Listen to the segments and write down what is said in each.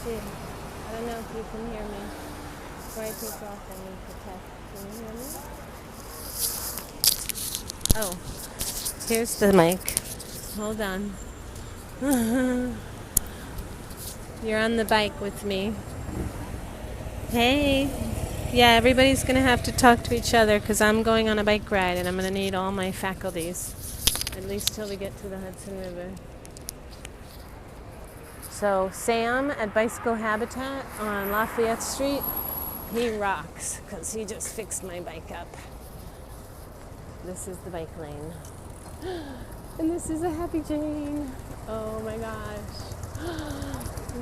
see. I don't know if you can hear me. Before I take off, I need to test. Can you hear me? Oh, here's the mic. Hold on. You're on the bike with me. Hey. Yeah, everybody's going to have to talk to each other because I'm going on a bike ride and I'm going to need all my faculties, at least till we get to the Hudson River. So Sam at Bicycle Habitat on Lafayette Street, he rocks because he just fixed my bike up. This is the bike lane. And this is a Happy Jane. Oh my gosh.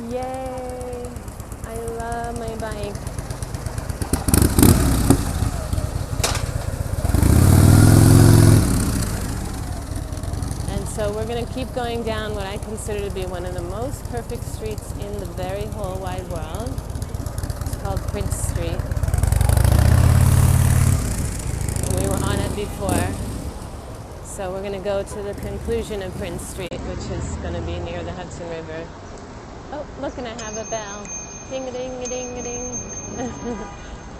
Yay. I love my bike. So we're going to keep going down what I consider to be one of the most perfect streets in the very whole wide world. It's called Prince Street. We were on it before. So we're going to go to the conclusion of Prince Street, which is going to be near the Hudson River. Oh, look, and I have a bell. Ding-a-ding-a-ding-a-ding.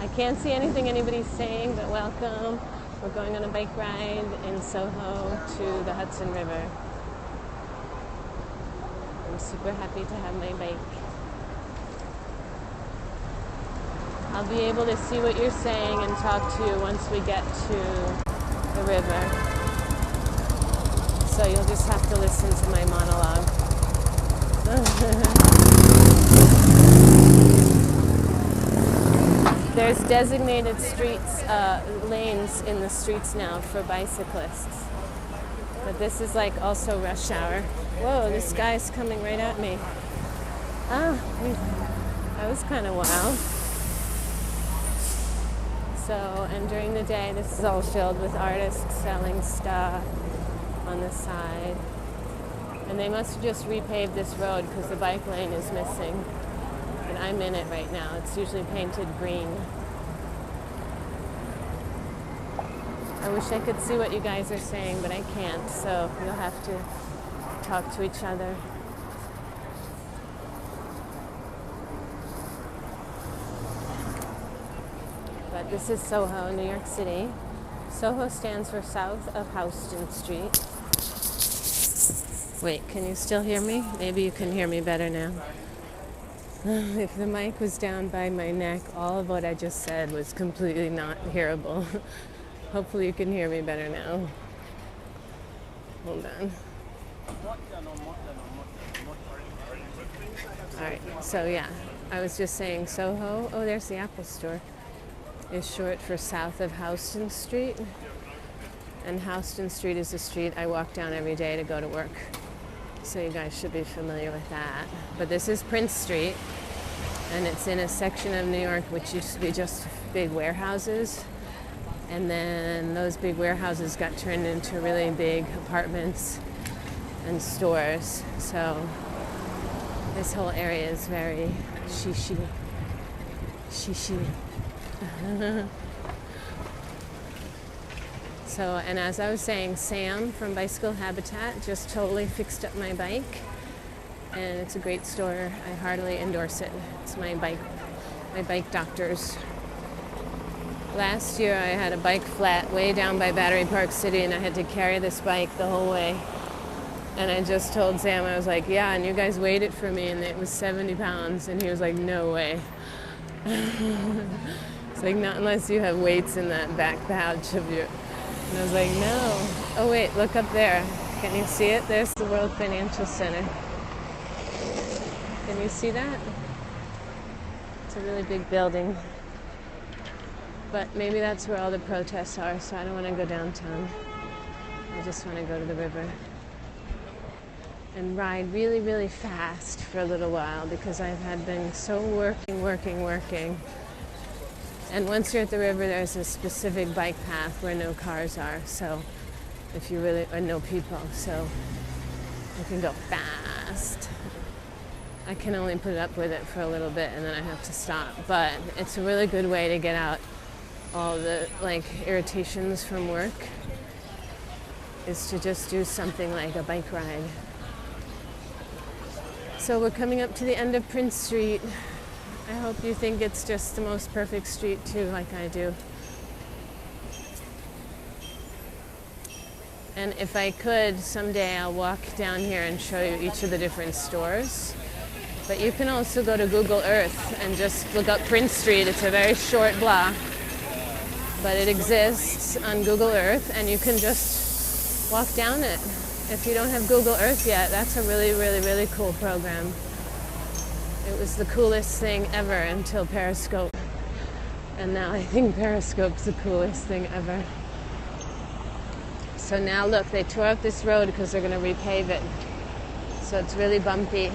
I can't see anything anybody's saying, but welcome. We're going on a bike ride in Soho to the Hudson River. I'm super happy to have my bike. I'll be able to see what you're saying and talk to you once we get to the river. So you'll just have to listen to my monologue. There's designated streets, lanes in the streets now for bicyclists. But this is like also rush hour. Whoa, this guy's coming right at me. Ah, that was kind of wild. So, and during the day, this is all filled with artists selling stuff on the side. And they must have just repaved this road because the bike lane is missing. And I'm in it right now. It's usually painted green. I wish I could see what you guys are saying, but I can't, so you'll have to talk to each other. But this is Soho, New York City. Soho stands for South of Houston Street. Wait, can you still hear me? Maybe you can hear me better now. If the mic was down by my neck, all of what I just said was completely not hearable. Hopefully you can hear me better now. Hold on. Alright, so yeah, I was just saying Soho, oh there's the Apple Store, is short for South of Houston Street. And Houston Street is a street I walk down every day to go to work. So you guys should be familiar with that. But this is Prince Street, and it's in a section of New York which used to be just big warehouses. And then those big warehouses got turned into really big apartments and stores. So this whole area is very shishi. So, and as I was saying, Sam from Bicycle Habitat just totally fixed up my bike, and it's a great store. I heartily endorse it. It's my bike doctor's. Last year I had a bike flat way down by Battery Park City, and I had to carry this bike the whole way. And I just told Sam, I was like, yeah, and you guys weighed it for me, and it was 70 pounds. And he was like, no way. It's like, not unless you have weights in that back pouch of your... And I was like, no. Oh, wait, look up there. Can you see it? There's the World Financial Center. Can you see that? It's a really big building. But maybe that's where all the protests are, so I don't want to go downtown. I just want to go to the river and ride really, really fast for a little while because I've had been so working. And once you're at the river, there's a specific bike path where no cars are, so if you really, or no people, so you can go fast. I can only put up with it for a little bit and then I have to stop, but it's a really good way to get out all the irritations from work, is to just do something like a bike ride. So we're coming up to the end of Prince Street. I hope you think it's just the most perfect street too, like I do. And if I could, someday I'll walk down here and show you each of the different stores. But you can also go to Google Earth and just look up Prince Street. It's a very short block, but it exists on Google Earth, and you can just walk down it. If you don't have Google Earth yet, that's a really, really, really cool program. It was the coolest thing ever until Periscope. And now I think Periscope's the coolest thing ever. So now look, they tore up this road because they're going to repave it. So it's really bumpy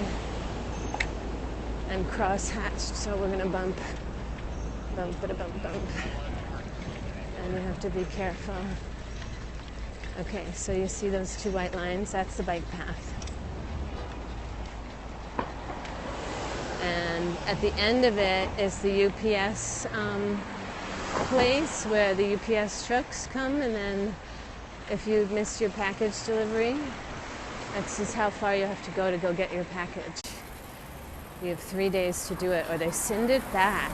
and cross-hatched, so we're going to bump, bump, bump, bump. And you have to be careful. Okay, so you see those two white lines? That's the bike path. And at the end of it is the UPS place where the UPS trucks come, and then if you missed your package delivery, that's just how far you have to go get your package. You have 3 days to do it, or they send it back.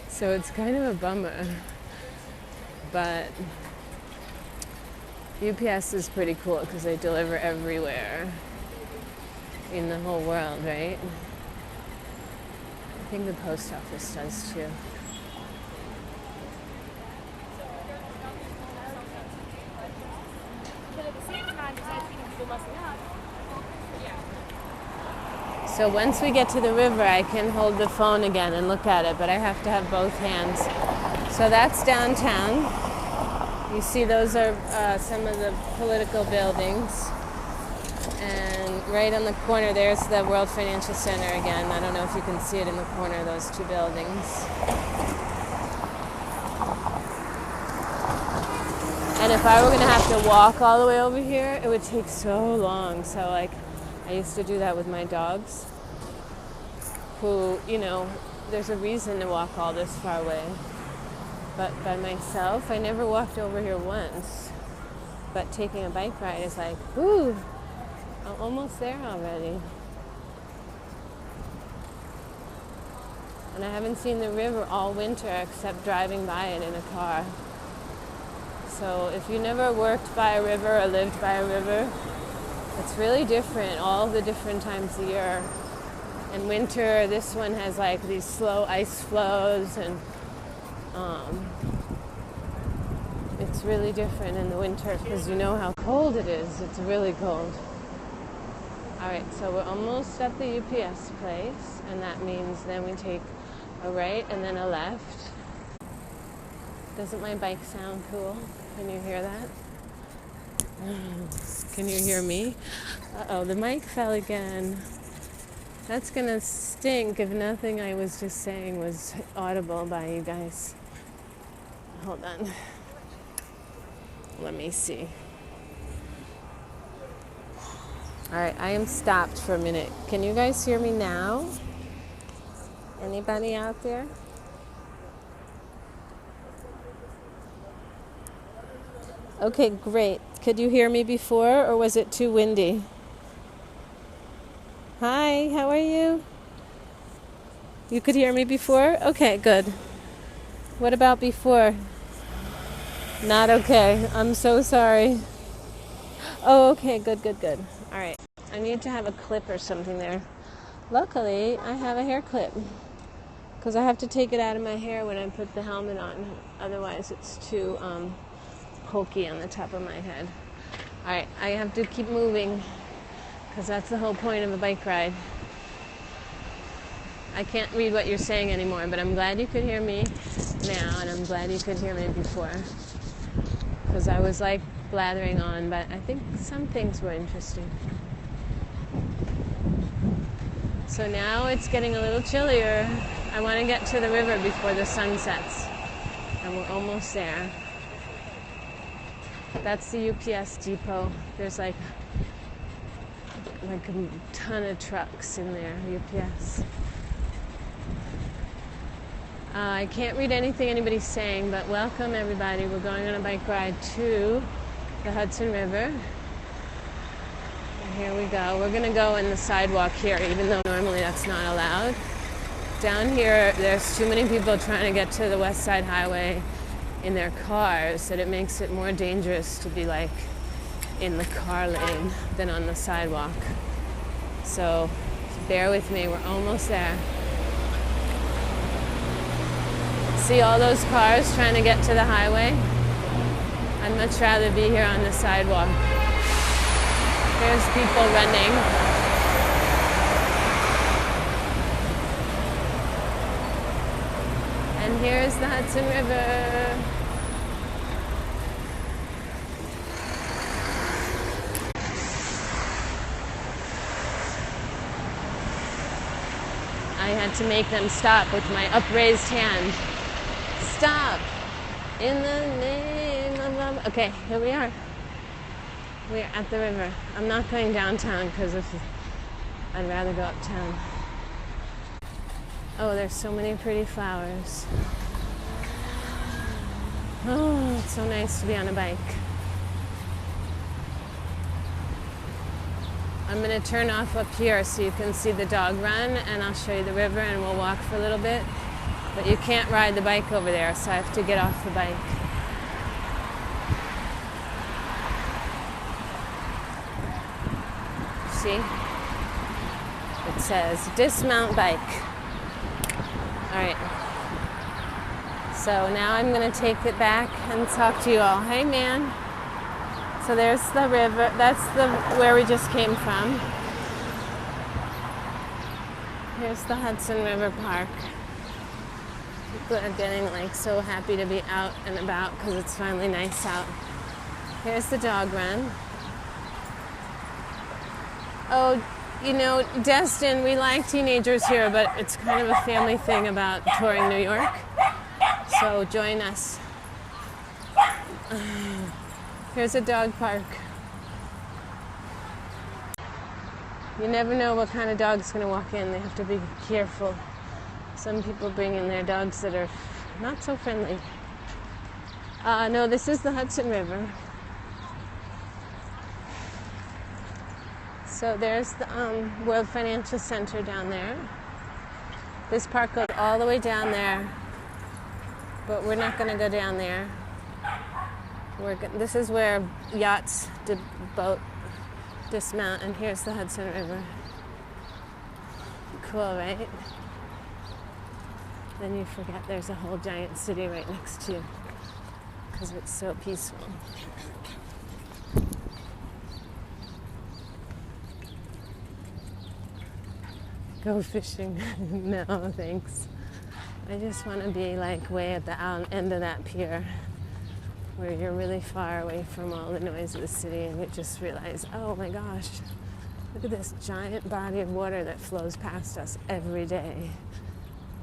So it's kind of a bummer. But UPS is pretty cool because they deliver everywhere in the whole world, right? I think the post office does too. So once we get to the river, I can hold the phone again and look at it, but I have to have both hands. So that's downtown. You see those are some of the political buildings. And right on the corner, there's the World Financial Center again. I don't know if you can see it in the corner of those two buildings. And if I were going to have to walk all the way over here, it would take so long. So like, I used to do that with my dogs, who, you know, there's a reason to walk all this far away. But by myself, I never walked over here once. But taking a bike ride is like, ooh, I'm almost there already. And I haven't seen the river all winter except driving by it in a car. So if you never worked by a river or lived by a river, it's really different all the different times of year. In winter, this one has like these slow ice flows, and it's really different in the winter because you know how cold it is. It's really cold. All right, so we're almost at the UPS place, and that means then we take a right and then a left. Doesn't my bike sound cool? Can you hear that? Can you hear me? Uh-oh, the mic fell again. That's gonna stink if nothing I was just saying was audible by you guys. Hold on. Let me see. All right, I am stopped for a minute. Can you guys hear me now? Anybody out there? Okay, great. Could you hear me before, or was it too windy? Hi, how are you? You could hear me before? Okay, good. What about before? Not okay. I'm so sorry. Oh, okay, good. All right. I need to have a clip or something there. Luckily, I have a hair clip because I have to take it out of my hair when I put the helmet on. Otherwise, it's too pokey on the top of my head. All right, I have to keep moving because that's the whole point of a bike ride. I can't read what you're saying anymore, but I'm glad you could hear me now, and I'm glad you could hear me before because I was like blathering on, but I think some things were interesting. So now it's getting a little chillier. I want to get to the river before the sun sets, and we're almost there. That's the UPS depot. There's like a ton of trucks in there, UPS. I can't read anything anybody's saying, but welcome everybody. We're going on a bike ride to the Hudson River. Here we go. We're gonna go in the sidewalk here, even though normally that's not allowed. Down here, there's too many people trying to get to the West Side Highway in their cars that it makes it more dangerous to be like in the car lane than on the sidewalk. So bear with me, we're almost there. See all those cars trying to get to the highway? I'd much rather be here on the sidewalk. There's people running. And here's the Hudson River. I had to make them stop with my upraised hand. Stop! In the name of love. Okay, here we are. We're at the river. I'm not going downtown because I'd rather go uptown. Oh, there's so many pretty flowers. Oh, it's so nice to be on a bike. I'm going to turn off up here so you can see the dog run, and I'll show you the river and we'll walk for a little bit. But you can't ride the bike over there, so I have to get off the bike. See? It says dismount bike. All right. So now I'm going to take it back and talk to you all. Hey, man. So there's the river. That's where we just came from. Here's the Hudson River Park. People are getting like so happy to be out and about because it's finally nice out. Here's the dog run. Oh, you know, Destin, we like teenagers here, but it's kind of a family thing about touring New York. So join us. Here's a dog park. You never know what kind of dog's going to walk in. They have to be careful. Some people bring in their dogs that are not so friendly. No, this is the Hudson River. So there's the World Financial Center down there. This park goes all the way down there, but we're not going to go down there. This is where yachts dismount, and here's the Hudson River. Cool, right? Then you forget there's a whole giant city right next to you because it's so peaceful. Go fishing? No, thanks. I just want to be like way at the end of that pier where you're really far away from all the noise of the city and you just realize, oh my gosh, look at this giant body of water that flows past us every day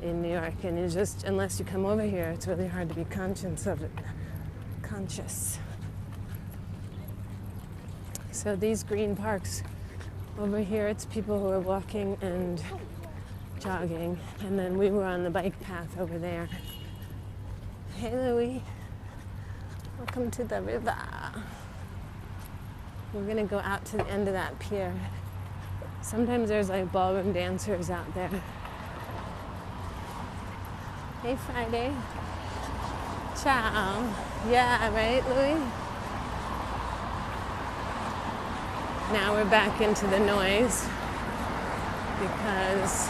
in New York. And you just, unless you come over here, it's really hard to be conscious of it. So these green parks over here, it's people who are walking and jogging. And then we were on the bike path over there. Hey, Louie. Welcome to the river. We're going to go out to the end of that pier. Sometimes there's like ballroom dancers out there. Hey, Friday. Ciao. Yeah, right, Louie? Now we're back into the noise because,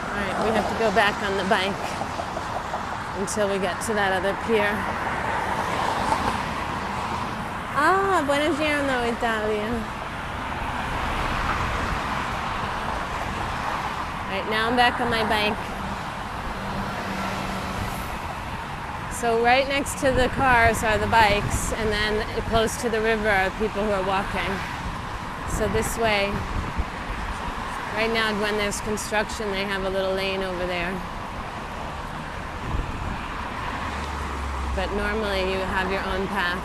all right, we have to go back on the bike until we get to that other pier. Ah, buongiorno, Italia. All right, now I'm back on my bike. So right next to the cars are the bikes, and then close to the river are people who are walking. So this way, right now when there's construction, they have a little lane over there. But normally you have your own path.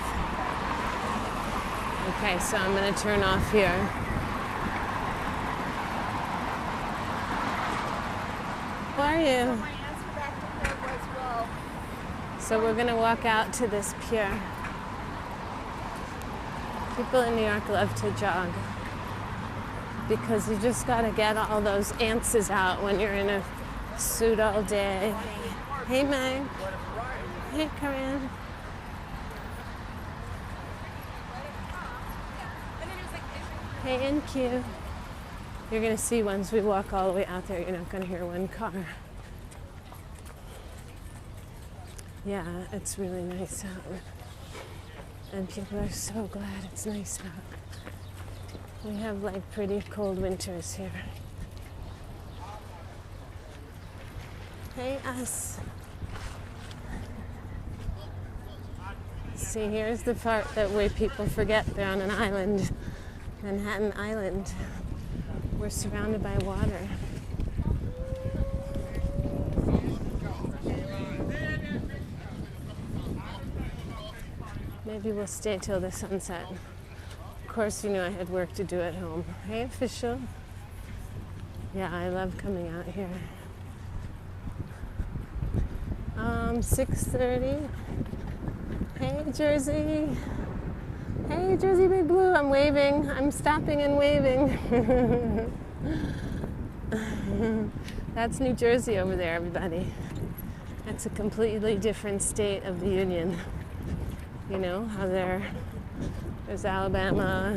Okay, so I'm going to turn off here. How are you? So we're going to walk out to this pier. People in New York love to jog because you just gotta get all those answers out when you're in a suit all day. Hey Meg. Hey Corinne. Hey NQ. You're gonna see once we walk all the way out there, you're not gonna hear one car. Yeah, it's really nice out. And people are so glad it's nice out. We have like pretty cold winters here. Hey us. See, here's the part that way people forget they're on an island, Manhattan Island. We're surrounded by water. Maybe we'll stay till the sunset. Of course, you know I had work to do at home. Hey, official. Yeah, I love coming out here. 6:30. Hey, Jersey. Hey, Jersey Big Blue. I'm waving. I'm stopping and waving. That's New Jersey over there, everybody. That's a completely different state of the Union. You know, how there's Alabama,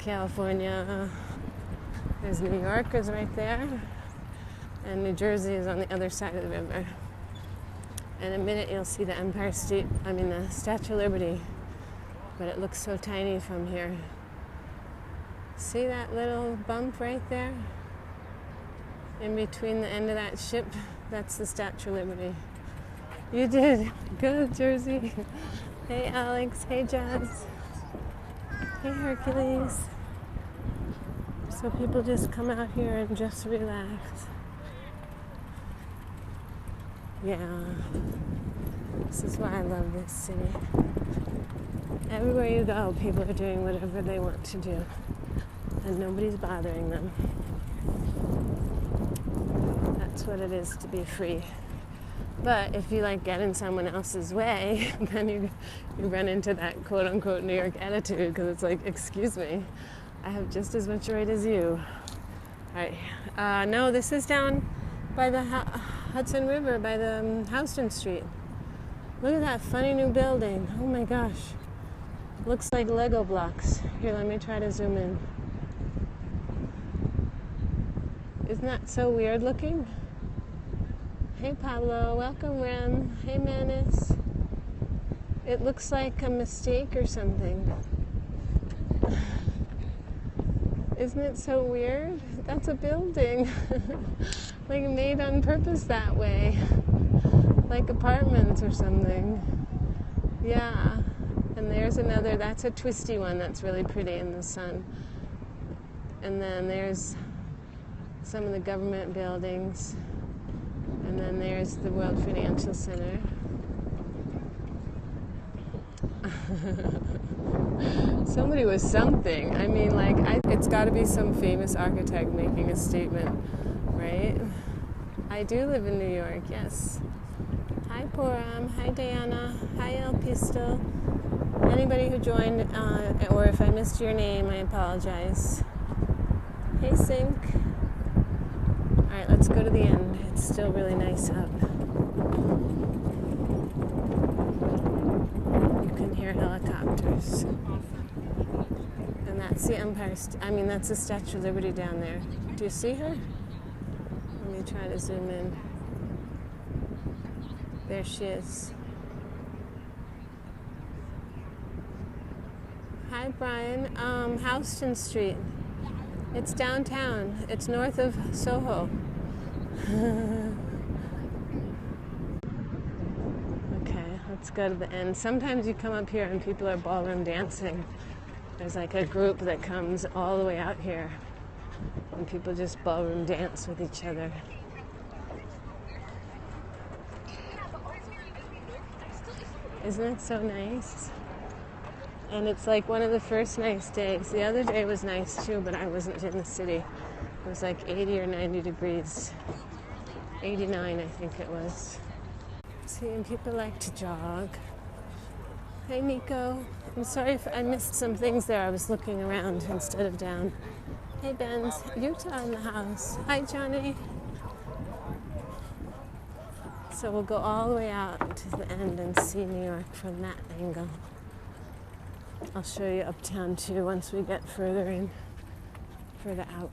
California, there's New York is right there, and New Jersey is on the other side of the river. In a minute you'll see the the Statue of Liberty, but it looks so tiny from here. See that little bump right there? In between the end of that ship, that's the Statue of Liberty. You did. Good, Jersey. Hey, Alex. Hey, Jazz. Hey, Hercules. So people just come out here and just relax. Yeah. This is why I love this city. Everywhere you go, people are doing whatever they want to do. And nobody's bothering them. That's what it is to be free. But if you get in someone else's way, then you run into that quote-unquote New York attitude, because it's like, excuse me, I have just as much right as you. All right. No, this is down by the Hudson River, by the Houston Street. Look at that funny new building. Oh my gosh. Looks like Lego blocks. Here, let me try to zoom in. Isn't that so weird looking? Hey Pablo, welcome Ren. Hey Manus. It looks like a mistake or something. Isn't it so weird? That's a building. Like made on purpose that way. Like apartments or something. Yeah. And there's another, that's a twisty one that's really pretty in the sun. And then there's some of the government buildings. And then there's the World Financial Center. Somebody was something. I mean, it's got to be some famous architect making a statement, right? I do live in New York, yes. Hi, Poram. Hi, Diana. Hi, El Pistol. Anybody who joined, or if I missed your name, I apologize. Hey, Sync. All right, let's go to the end. It's still really nice out. You can hear helicopters. And that's the that's the Statue of Liberty down there. Do you see her? Let me try to zoom in. There she is. Hi, Brian. Houston Street. It's downtown. It's north of Soho. Okay, let's go to the end. Sometimes you come up here and people are ballroom dancing. There's like a group that comes all the way out here and people just ballroom dance with each other. Isn't it so nice? And it's like one of the first nice days. The other day was nice too, but I wasn't in the city. It was like 80 or 90 degrees. 89, I think it was. See, and people like to jog. Hey, Nico. I'm sorry if I missed some things there. I was looking around instead of down. Hey, Benz. Utah in the house. Hi, Johnny. So we'll go all the way out to the end and see New York from that angle. I'll show you uptown too once we get further out.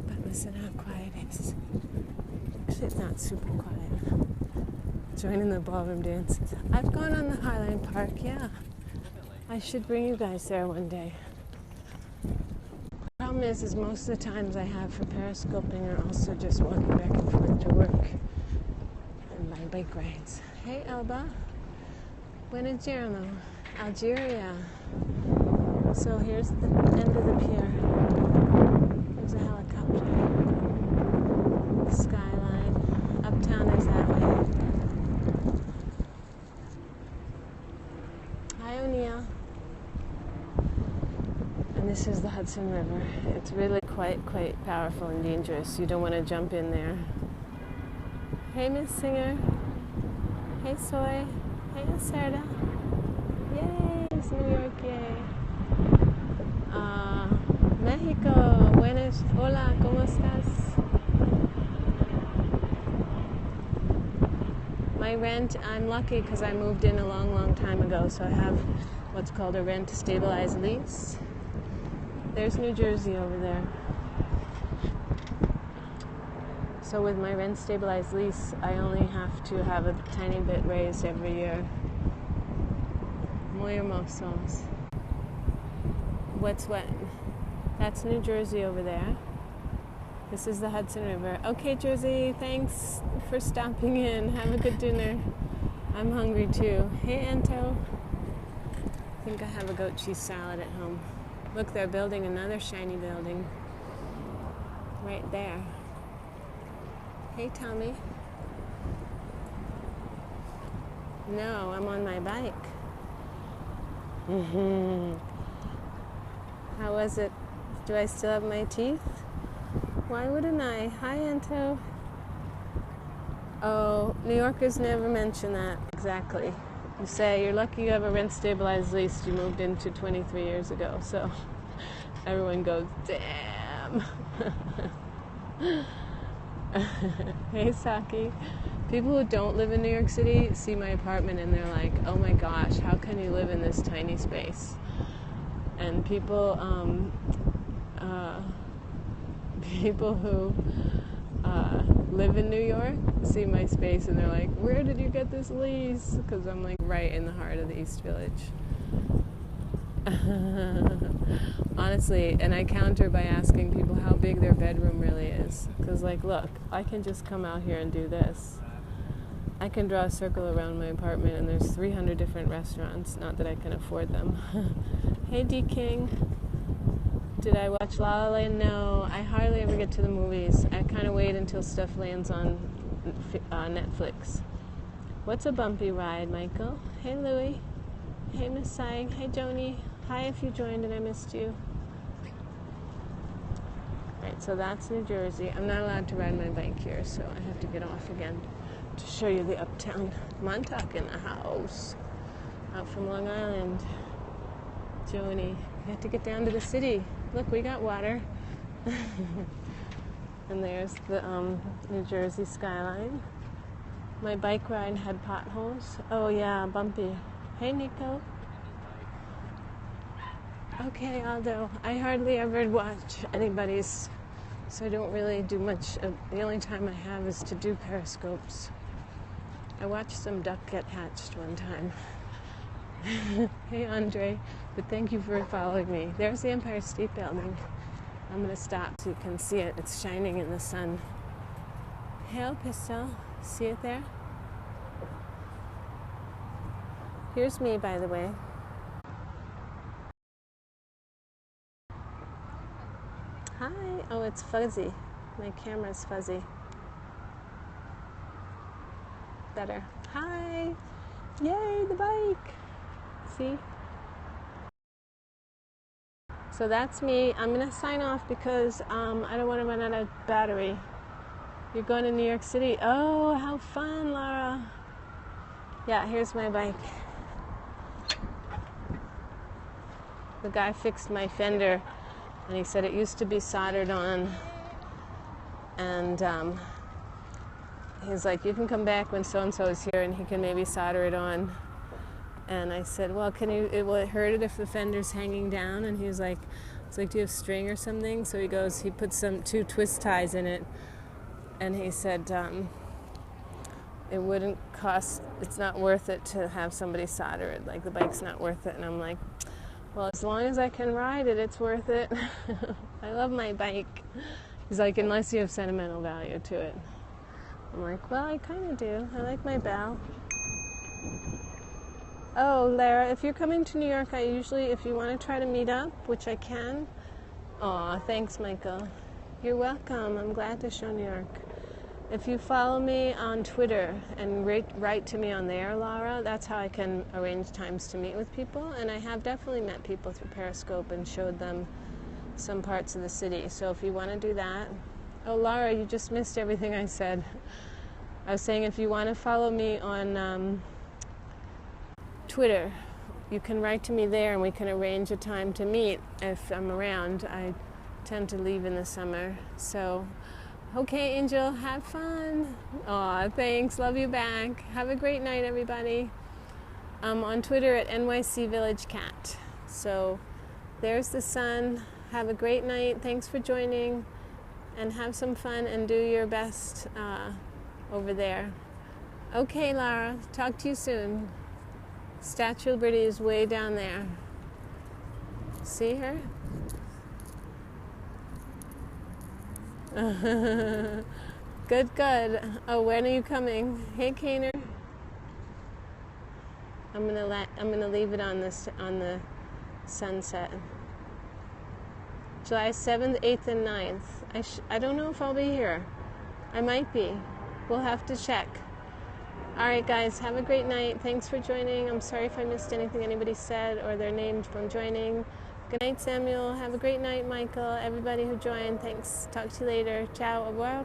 But listen how quiet it is. Actually, it's not super quiet. Joining the ballroom dances. I've gone on the Highline Park, yeah. I should bring you guys there one day. Problem is most of the times I have for periscoping are also just walking back and forth to work and my bike rides. Hey, Elba. Buenos giorno. Algeria. So here's the end of the pier. There's a helicopter. The skyline. Uptown is that way. Hi, O'Neill. And this is the Hudson River. It's really quite powerful and dangerous. You don't want to jump in there. Hey, Miss Singer. Hey, Soy. Hey, Serta. Yay, it's New York, yay. Mexico, buenas, hola, ¿cómo estás? My rent, I'm lucky because I moved in a long time ago, so I have what's called a rent stabilized lease. There's New Jersey over there. So with my rent stabilized lease, I only have to have a tiny bit raised every year. Muy hermosos. What's what? That's New Jersey over there. This is the Hudson River. Okay, Jersey, thanks for stopping in. Have a good dinner. I'm hungry too. Hey, Anto. I think I have a goat cheese salad at home. Look, they're building another shiny building. Right there. Hey, Tommy. No, I'm on my bike. How was it? Do I still have my teeth? Why wouldn't I? Hi, Anto. Oh, New Yorkers never mention that. Exactly. You say you're lucky you have a rent stabilized lease you moved into 23 years ago. So everyone goes, damn. Hey, Saki. People who don't live in New York City see my apartment and they're like, oh my gosh, how can you live in this tiny space? And people who live in New York see my space and they're like, where did you get this lease? Because I'm like right in the heart of the East Village. Honestly, and I counter by asking people how big their bedroom really is. Because like, look, I can just come out here and do this. I can draw a circle around my apartment and there's 300 different restaurants. Not that I can afford them. Hey, D King. Did I watch La La Land? No, I hardly ever get to the movies. I kind of wait until stuff lands on Netflix. What's a bumpy ride, Michael? Hey, Louie. Hey, Miss Sighing. Hey, Joni. Hi, if you joined and I missed you. Right, so that's New Jersey. I'm not allowed to ride my bike here, so I have to get off again to show you the uptown. Montauk in the house. Out from Long Island. Joni. We have to get down to the city. Look, we got water. And there's the New Jersey skyline. My bike ride had potholes. Oh yeah, bumpy. Hey, Nico. Okay, Aldo. I hardly ever watch anybody's, so I don't really do much. The only time I have is to do periscopes. I watched some duck get hatched one time. Hey, Andre. But thank you for following me. There's the Empire State Building. I'm going to stop so you can see it. It's shining in the sun. Hail, Pistol. See it there? Here's me, by the way. Hi. Oh, it's fuzzy. My camera's fuzzy. Better. Hi. Yay, the bike. See? So that's me. I'm going to sign off because I don't want to run out of battery. You're going to New York City. Oh, how fun, Laura. Yeah, here's my bike. The guy fixed my fender, and he said it used to be soldered on, and he's like, you can come back when so-and-so is here and he can maybe solder it on. And I said, well, will it hurt it if the fender's hanging down? And he was like, it's like, do you have string or something? So he goes, he put two twist ties in it, and he said, it wouldn't cost, it's not worth it to have somebody solder it, like the bike's not worth it. And I'm like, well, as long as I can ride it, it's worth it. I love my bike. He's like, unless you have sentimental value to it. I'm like, well, I kind of do. I like my bell. Oh, Lara, if you're coming to New York, I usually, if you want to try to meet up, which I can. Aw, thanks, Michael. You're welcome. I'm glad to show New York. If you follow me on Twitter and write to me on there, Laura, that's how I can arrange times to meet with people. And I have definitely met people through Periscope and showed them some parts of the city. So if you want to do that. Oh, Laura, you just missed everything I said. I was saying if you want to follow me on Twitter, you can write to me there and we can arrange a time to meet if I'm around. I tend to leave in the summer. So, okay, Angel, have fun. Aw, thanks. Love you back. Have a great night, everybody. I'm on Twitter at NYC Village Cat. So there's the sun. Have a great night. Thanks for joining. And have some fun and do your best over there. Okay, Lara. Talk to you soon. Statue of Liberty is way down there. See her? Good, good. Oh, when are you coming? Hey, Kaner. I'm gonna leave it on the sunset. July 7th, 8th, and 9th. I don't know if I'll be here. I might be. We'll have to check. All right, guys, have a great night. Thanks for joining. I'm sorry if I missed anything anybody said or their name from joining. Good night, Samuel. Have a great night, Michael. Everybody who joined, thanks. Talk to you later. Ciao. Au revoir.